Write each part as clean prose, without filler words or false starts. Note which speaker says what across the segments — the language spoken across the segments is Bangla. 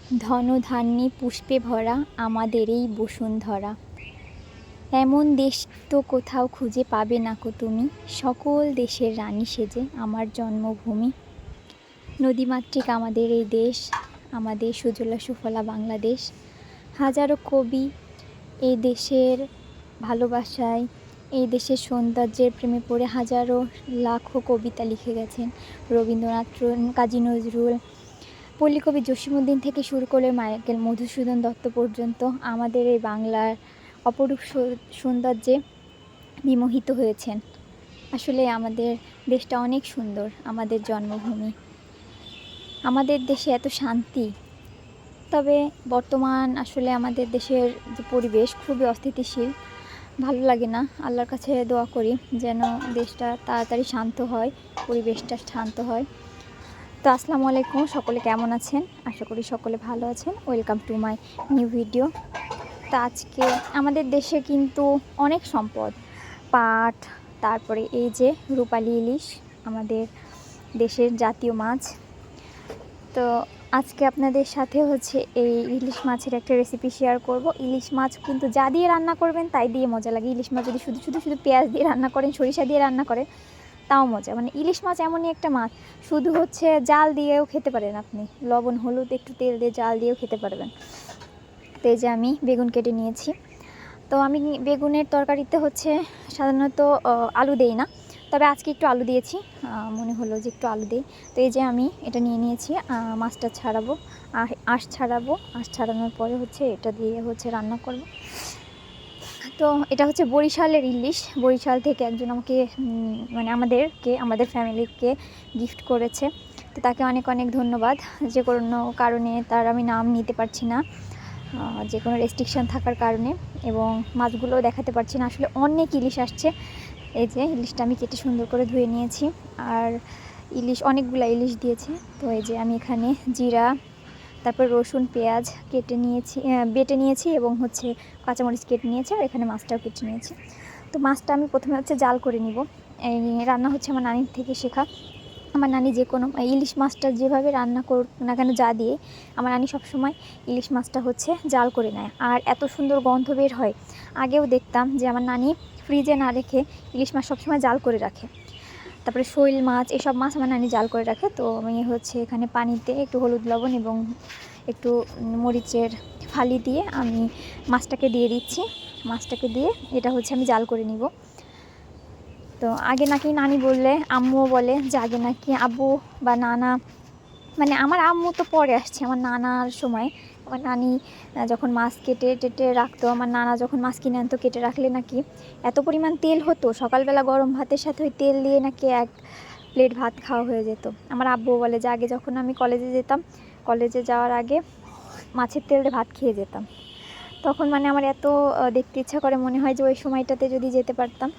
Speaker 1: ধনধান্যে পুষ্পে ভরা আমাদের এই বসুন্ধরা। এমন দেশ তো কোথাও খুঁজে পাবে না কো তুমি, সকল দেশের রানী সেজে আমার জন্মভূমি। নদীমাতৃক আমাদের এই দেশ, আমাদের সুজলা সুফলা বাংলাদেশ। হাজারো কবি এই দেশের ভালোবাসায়, এই দেশের সৌন্দর্যের প্রেমে পড়ে হাজারো লাখো কবিতা লিখে গেছেন। রবীন্দ্রনাথ, কাজী নজরুল, পল্লীকবি জসীমউদ্দিন থেকে শুরু করে মাইকেল মধুসূদন দত্ত পর্যন্ত আমাদের এই বাংলার অপরূপ সৌন্দর্যে বিমোহিত হয়েছেন। আসলে আমাদের দেশটা অনেক সুন্দর, আমাদের জন্মভূমি। আমাদের দেশে এত শান্তি, তবে বর্তমান আসলে আমাদের দেশের যে পরিবেশ খুবই অস্থিতিশীল, ভালো লাগে না। আল্লাহর কাছে দোয়া করি যেন দেশটা তাড়াতাড়ি শান্ত হয়, পরিবেশটা শান্ত হয়। তো আসসালামু আলাইকুম, সকলে কেমন আছেন? আশা করি সকলে ভালো আছেন। Welcome to my new video. তো আজকে আমাদের দেশে কিন্তু অনেক সম্পদ, পাট, তারপরে এই যে রূপালী ইলিশ, আমাদের দেশের জাতীয় মাছ। তো আজকে আপনাদের সাথে হচ্ছে এই ইলিশ মাছের একটা রেসিপি শেয়ার করব। ইলিশ মাছ কিন্তু যা দিয়ে রান্না করবেন তাই দিয়ে মজা লাগে। ইলিশ মাছ যদি শুধু পেঁয়াজ দিয়ে রান্না করেন, সরিষা দিয়ে রান্না করেন, তাও মজা। মানে ইলিশ মাছ এমনই একটা মাছ, শুধু হচ্ছে জাল দিয়েও খেতে পারেন আপনি, লবণ হলুদ একটু তেল দিয়ে জাল দিয়েও খেতে পারবেন। তো এই যে আমি বেগুন কেটে নিয়েছি। তো আমি বেগুনের তরকারিতে হচ্ছে সাধারণত আলু দেই না, তবে আজকে একটু আলু দিয়েছি, মনে হলো যে একটু আলু দিই। তো এই যে আমি এটা নিয়ে নিয়েছি, মাছটা ছাড়াবো, আঁশ ছাড়াবো। আঁশ ছাড়ানোর পরে হচ্ছে এটা দিয়ে হচ্ছে রান্না করব। তো এটা হচ্ছে বরিশালের ইলিশ। বরিশাল থেকে একজন আমাকে মানে আমাদের ফ্যামিলিকে গিফট করেছে। তো তাকে অনেক অনেক ধন্যবাদ। যে কোনো কারণে তার আমি নাম নিতে পারছি না, যে কোনো রেস্ট্রিকশান থাকার কারণে, এবং মাছগুলোও দেখাতে পারছি না। আসলে অনেক ইলিশ আসছে। এই যে ইলিশটা আমি কেটে সুন্দর করে ধুয়ে নিয়েছি, আর অনেকগুলো ইলিশ দিয়েছে। তো এই যে আমি এখানে জিরা, তারপর রসুন পেঁয়াজ বেটে নিয়েছি, এবং হচ্ছে কাঁচামরিচ কেটে নিয়েছি, আর এখানে মাছটাও কেটে নিয়েছি। তো মাছটা আমি প্রথমে হচ্ছে জাল করে নিব। এই রান্না হচ্ছে আমার নানির থেকে শেখা। আমার নানি যে কোনো ইলিশ মাছটা যেভাবে রান্না করুক না কেন, যা দিয়ে, আমার নানি সবসময় ইলিশ মাছটা হচ্ছে জাল করে নেয়, আর এত সুন্দর গন্ধ বের হয়। আগেও দেখতাম যে আমার নানি ফ্রিজে না রেখে ইলিশ মাছ সবসময় জাল করে রাখে। তারপরে শৈল মাছ, এসব মাছ আমার নানি জাল করে রাখে। তো আমি হচ্ছে এখানে পানিতে একটু হলুদ লবণ এবং একটু মরিচের ফালি দিয়ে আমি মাছটাকে দিয়ে দিচ্ছি। মাছটাকে দিয়ে এটা হচ্ছে আমি জাল করে নিব। তো আগে নাকি নানি বললে, আম্মুও বলে যে আগে নাকি আব্বু বা নানা, মানে আমার আম্মু তো পরে আসছে, আমার নানার সময় আমার নানি যখন মাছ কেটে টেটে রাখতো, আমার নানা যখন মাছ কিনে আনতো কেটে রাখলে নাকি এত পরিমাণ তেল হতো, সকালবেলা গরম ভাতের সাথে ওই তেল দিয়ে নাকি এক প্লেট ভাত খাওয়া হয়ে যেত। আমার আব্বু বলে যে আগে যখন আমি কলেজে যেতাম, কলেজে যাওয়ার আগে মাছের তেল দিয়ে ভাত খেয়ে যেতাম। তখন মানে আমার এত দেখতে ইচ্ছা করে, মনে হয় যে ওই সময়টাতে যদি যেতে পারতাম।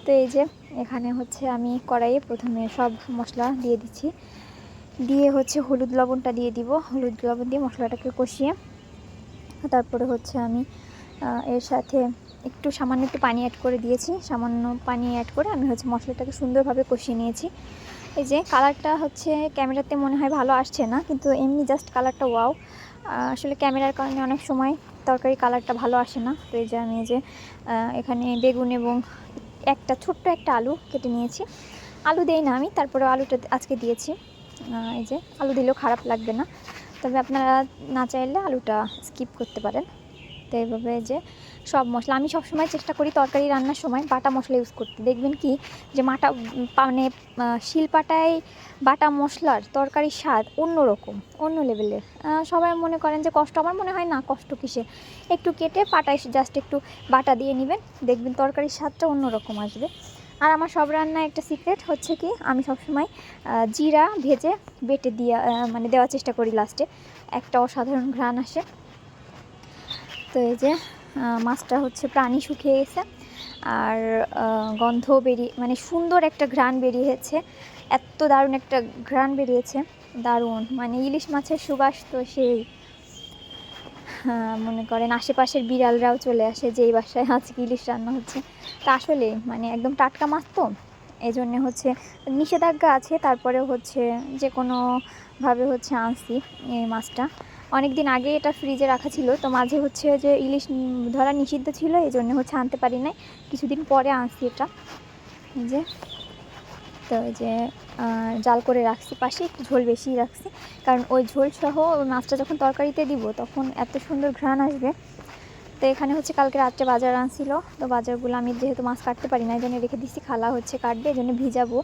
Speaker 1: তো এই যে এখানে হচ্ছে আমি কড়াইয়ে প্রথমে সব মশলা দিয়ে দিচ্ছি, দিয়ে হচ্ছে হলুদ লবণটা দিয়ে দিব। হলুদ লবণ দিয়ে মশলাটাকে কষিয়ে, তারপরে হচ্ছে আমি এর সাথে সামান্য একটু পানি অ্যাড করে দিয়েছি। সামান্য পানি অ্যাড করে আমি হচ্ছে মশলাটাকে সুন্দরভাবে কষিয়ে নিয়েছি। এই যে কালারটা হচ্ছে ক্যামেরাতে মনে হয় ভালো আসছে না, কিন্তু এমনি জাস্ট কালারটা ওয়াও। আসলে ক্যামেরার কারণে অনেক সময় তরকারি কালারটা ভালো আসে না। তো এই যে আমি এখানে বেগুন এবং ছোট্ট একটা আলু কেটে নিয়েছি। আলু দেই না আমি, তারপরে আলুটা আজকে দিয়েছি। এই যে আলু দিলেও খারাপ লাগবে না, তবে আপনারা না চাইলে আলুটা স্কিপ করতে পারেন। তো এইভাবে যে সব মশলা আমি সবসময় চেষ্টা করি তরকারি রান্নার সময় বাটা মশলা ইউজ করতে। দেখবেন কি যে মানে শিলপাটায় বাটা মশলার তরকারির স্বাদ অন্যরকম, অন্য লেভেলের। সবাই মনে করেন যে কষ্ট, আমার মনে হয় না কষ্ট কিসে, একটু কেটে পাটায় জাস্ট একটু বাটা দিয়ে নেবেন, দেখবেন তরকারির স্বাদটা অন্যরকম আসবে। আর আমার সব রান্নায় একটা সিক্রেট হচ্ছে কি, আমি সবসময় জিরা ভেজে বেটে মানে দেওয়ার চেষ্টা করি লাস্টে, একটা অসাধারণ ঘ্রাণ আসে। তো এই যে মাছটা হচ্ছে প্রাণী শুকিয়ে গেছে, আর গন্ধ মানে সুন্দর একটা ঘ্রাণ বেরিয়েছে, এত দারুণ একটা ঘ্রাণ বেরিয়েছে, দারুণ। মানে ইলিশ মাছের সুবাস তো সেই, মনে করেন আশেপাশের বিড়ালরাও চলে আসে যে এই বাসায় আজকে ইলিশ রান্না হচ্ছে। তা আসলে মানে একদম টাটকা মাছ তো, এই জন্যে হচ্ছে নিষেধাজ্ঞা আছে, তারপরেও হচ্ছে যে কোনোভাবে হচ্ছে আনছি এই মাছটা। অনেক দিন আগে এটা ফ্রিজে রাখা ছিল, তো মাঝে হচ্ছে যে ইলিশ ধরা নিষিদ্ধ ছিল, এই জন্য হচ্ছে আনতে পারি নাই, কিছুদিন পরে আনছি এটা। এই যে, তো এই যে জাল করে রাখছি, পাশে একটু ঝোল বেশি রাখছি, কারণ ওই ঝোল সহ ওই মাছটা যখন তরকারিতে দিব তখন এত সুন্দর ঘ্রাণ আসবে। তো এখানে হচ্ছে কালকে রাত্রে বাজার আনছিল, তো বাজারগুলো আমি যেহেতু মাছ কাটতে পারি না এই জন্য রেখে দিচ্ছি, খালা হচ্ছে কাটবে, এই জন্য ভিজাবো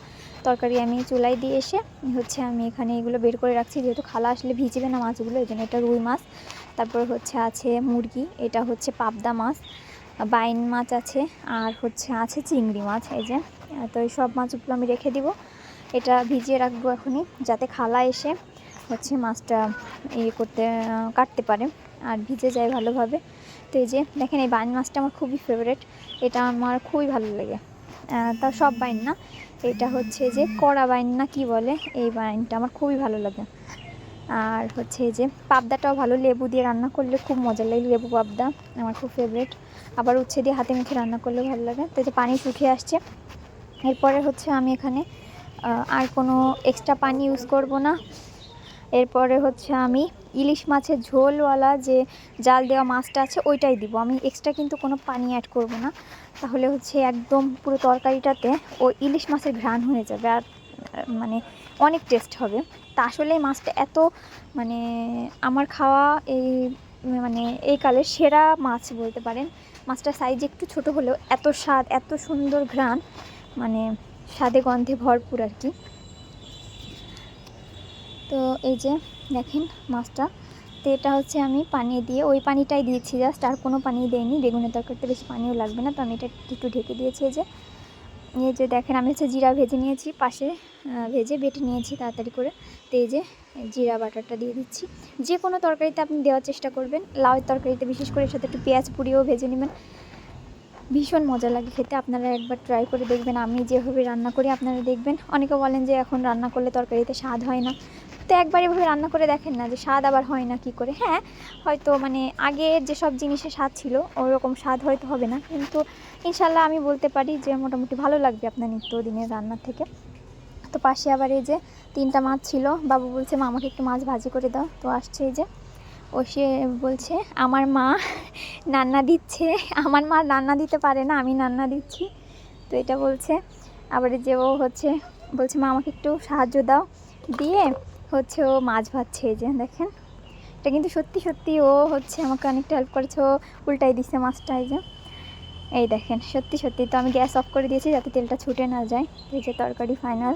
Speaker 1: তরকারি। আমি চুলাই দিয়ে এসে হচ্ছে আমি এখানে এগুলো বের করে রাখছি, যেহেতু খালা আসলে ভিজবে না মাছগুলো, এই জন্য এটা রুই মাছ। তারপর হচ্ছে আছে মুরগি, এটা হচ্ছে পাবদা মাছ, বাইন মাছ আছে, আর হচ্ছে আছে চিংড়ি মাছ। এই যে, তো এই সব মাছগুলো আমি রেখে দিব, এটা ভিজিয়ে রাখবো এখনই, যাতে খালা এসে হচ্ছে মাছটা কাটতে পারে আর ভিজে যায় ভালোভাবে। তো এই যে দেখেন, এই বাইন মাছটা আমার খুবই ফেভারেট, এটা আমার খুবই ভালো লাগে। তা সব বাইন না, এটা হচ্ছে যে কড়া বাইন না কি বলে, এই বাইনটা আমার খুবই ভালো লাগে। আর হচ্ছে এই যে পাবদাটাও ভালো, লেবু দিয়ে রান্না করলে খুব মজা লাগে, লেবু পাবদা আমার খুব ফেভারিট। আবার উচ্ছে দিয়ে হাতে মুখে রান্না করলে ভালো লাগে। তো এই যে পানি শুকিয়ে আসছে, এরপরে হচ্ছে আমি এখানে আর কোনো এক্সট্রা পানি ইউজ করব না। এরপরে হচ্ছে আমি ইলিশ মাছের ঝোলওয়ালা যে জাল দেওয়া মাছটা আছে ওইটাই দিব, আমি এক্সট্রা কিন্তু কোনো পানি অ্যাড করব না, তাহলে হচ্ছে একদম পুরো তরকারিটাতে ও ইলিশ মাছের ঘ্রাণ হয়ে যাবে, আর মানে অনেক টেস্ট হবে। তা আসলে এই মাছটা এত মানে আমার খাওয়া এই কালের সেরা মাছ বলতে পারেন। মাছটার সাইজ একটু ছোট হলেও এত স্বাদ, এত সুন্দর ঘ্রাণ, মানে স্বাদে গন্ধে ভরপুর আর কি। তো এই যে দেখেন মাছটা, তো এটা হচ্ছে আমি পানি দিয়ে, ওই পানিটাই দিয়েছি জাস্ট, আর কোনো পানি দেয়নি, বেগুনের তরকারিতে বেশি পানিও লাগবে না, তো আমি এটা একটু ঢেকে দিয়েছি। এই যে দেখেন, আমি হচ্ছে জিরা ভেজে নিয়েছি, পাশে ভেজে বেটে নিয়েছি তাড়াতাড়ি করে। তো এই যে জিরা বাটারটা দিয়ে দিচ্ছি, যে কোনো তরকারিতে আপনি দেওয়ার চেষ্টা করবেন, লাউয়ের তরকারিতে বিশেষ করে, সাথে একটু পেঁয়াজ পুড়িয়েও ভেজে নেবেন, ভীষণ মজা লাগে খেতে। আপনারা একবার ট্রাই করে দেখবেন, আমি যেভাবে রান্না করি আপনারা দেখবেন। অনেকে বলেন যে এখন রান্না করলে তরকারিতে স্বাদ হয় না, তো একবার এভাবে রান্না করে দেখেন না যে স্বাদ আবার হয় না কি করে। হ্যাঁ, হয়তো মানে আগের যেসব জিনিসের স্বাদ ছিল ওরকম স্বাদ হয়তো হবে না, কিন্তু ইনশাল্লাহ আমি বলতে পারি যে মোটামুটি ভালো লাগবে আপনার নিত্যদিনের রান্নার থেকে। তো পাশে আবার এই যে 3টা মাছ ছিল, বাবু বলছে মা আমাকে একটু মাছ ভাজি করে দাও, তো আসছে এই যে ও, সে বলছে আমার মা রান্না দিচ্ছে, আমার মা রান্না দিতে পারে না, আমি রান্না দিচ্ছি, তো এটা বলছে। আবার যে ও হচ্ছে বলছে মা আমাকে একটু সাহায্য দাও, দিয়ে হচ্ছে ও মাছ ভাজছে। এই যে দেখেন, এটা কিন্তু সত্যি সত্যি ও হচ্ছে আমাকে অনেকটা হেল্প করেছে, ও উল্টাই দিচ্ছে মাছটা। এই দেখেন, সত্যি সত্যি। তো আমি গ্যাস অফ করে দিয়েছি যাতে তেলটা ছুটে না যায়। এই যে তরকারি ফাইনাল।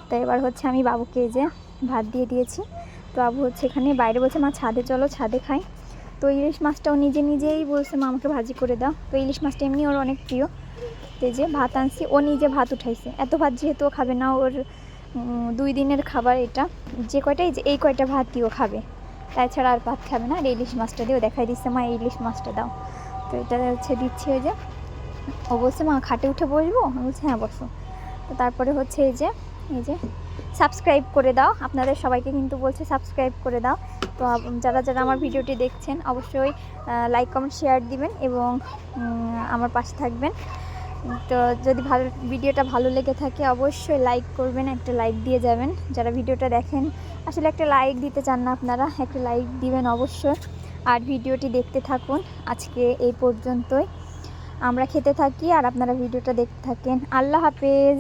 Speaker 1: তো এবার হচ্ছে আমি বাবুকে এই যে ভাত দিয়ে দিয়েছি, তো বাবু হচ্ছে এখানে বাইরে বলছে মা ছাদে চলো, ছাদে খাই। তো ইলিশ মাছটাও নিজেই বলছে মা আমাকে ভাজি করে দাও, তো ইলিশ মাছটা এমনি ওর অনেক প্রিয়। তো এই যে ভাত আনছি, ও নিজে ভাত উঠাইছে, এত ভাত যেহেতু ও খাবে না, ওর 2 দিনের খাবার এটা, যে কয়টাই যে এই কয়টা ভাতই ও খাবে, তাছাড়া আর ভাত খাবে না। আর ইলিশ মাছটা দিয়েও দেখাই দিচ্ছে মা এই ইলিশ মাছটা দাও, তো এটা হচ্ছে দিচ্ছি। ওই যে ও বলছে মা খাটে উঠে বসবো, আমি বলছি হ্যাঁ বসো। তো তারপরে হচ্ছে এই যে সাবস্ক্রাইব করে দাও, আপনাদের সবাইকে কিন্তু বলছে সাবস্ক্রাইব করে দাও। তো যারা আমার ভিডিওটি দেখছেন অবশ্যই লাইক কমেন্ট শেয়ার দিবেন এবং আমার পাশে থাকবেন। তো যদি ভিডিওটা ভালো লেগে থাকে অবশ্যই লাইক করবেন, একটা লাইক দিয়ে যাবেন। যারা ভিডিওটা দেখেন আসলে একটা লাইক দিতে চান না আপনারা, একটা লাইক দিবেন অবশ্যই, আর ভিডিওটি দেখতে থাকুন। আজকে এই পর্যন্তই, আমরা খেতে থাকি আর আপনারা ভিডিওটা দেখতে থাকেন। আল্লাহ হাফেজ।